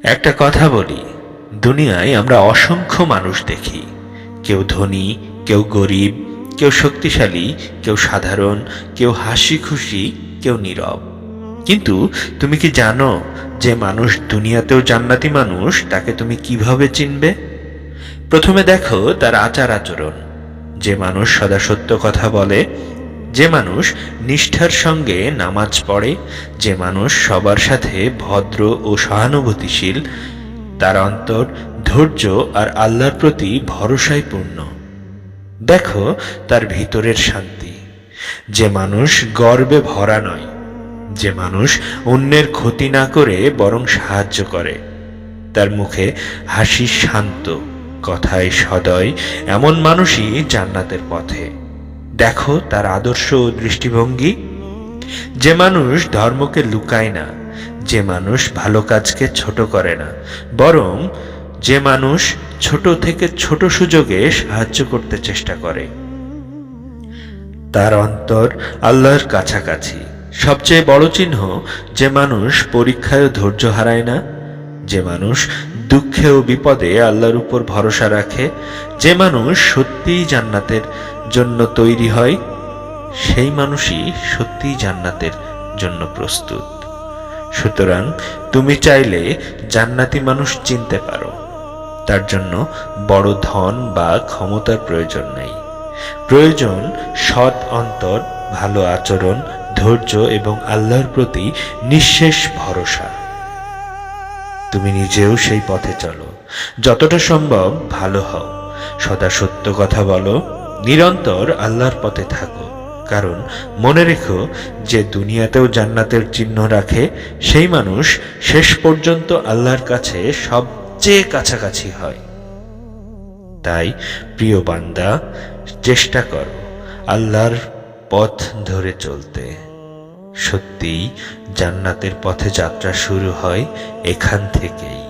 একটা কথা বলি, দুনিয়ায় আমরা অসংখ্য মানুষ দেখি। কেউ ধনী, কেউ গরিব, কেউ শক্তিশালী, কেউ সাধারণ, কেউ হাসি খুশি, কেউ নীরব। কিন্তু তুমি কি জানো যে মানুষ দুনিয়াতেও জান্নাতি মানুষ, তাকে তুমি কিভাবে চিনবে? প্রথমে দেখো তার আচার আচরণ। যে মানুষ সদা সত্য কথা বলে, যে মানুষ নিষ্ঠার সঙ্গে নামাজ পড়ে, যে মানুষ সবার সাথে ভদ্র ও সহানুভূতিশীল, তার অন্তর ধৈর্য আর আল্লাহর প্রতি ভরসায় পূর্ণ। দেখো তার ভিতরের শান্তি। যে মানুষ গর্বে ভরা নয়, যে মানুষ অন্যের ক্ষতি না করে বরং সাহায্য করে, তার মুখে হাসি শান্ত, কথায় সদয়, এমন মানুষই জান্নাতের পথে। দেখো তার আদর্শ ও দৃষ্টিভঙ্গি। যে মানুষ ধর্মকে লুকায় না, যে মানুষ ভালো কাজকে ছোট করে না, বরং যে মানুষ ছোট থেকে ছোট সুযোগে সাহায্য করতে চেষ্টা করে, তার অন্তর আল্লাহর কাছাকাছি। সবচেয়ে বড় চিহ্ন, যে মানুষ পরীক্ষায়ও ধৈর্য হারায় না, যে মানুষ দুঃখে ও বিপদে আল্লাহর উপর ভরসা রাখে, যে মানুষ সত্যিই জান্নাতের জন্য তৈরি হয়, সেই মানুষই সত্যিই জান্নাতের জন্য প্রস্তুত। সুতরাং তুমি চাইলে জান্নাতি মানুষ চিনতে পারো। তার জন্য বড় ধন বা ক্ষমতার প্রয়োজন নেই। প্রয়োজন সৎ অন্তর, ভালো আচরণ, ধৈর্য এবং আল্লাহর প্রতি নিঃশেষ ভরসা। তুমি নিজেও সেই পথে চলো। যতটা সম্ভব ভালো হও, সদা সত্য কথা বলো, নিরন্তর আল্লাহর পথে থাকো। কারণ মনে রেখো, যে দুনিয়াতেও জান্নাতের চিহ্ন রাখে, সেই মানুষ শেষ পর্যন্ত আল্লাহর কাছে সবচেয়ে কাছাকাছি হয়। তাই প্রিয় বান্দা, চেষ্টা করো আল্লাহর পথ ধরে চলতে। সত্যিই জান্নাতের পথে যাত্রা শুরু হয় এখান থেকেই।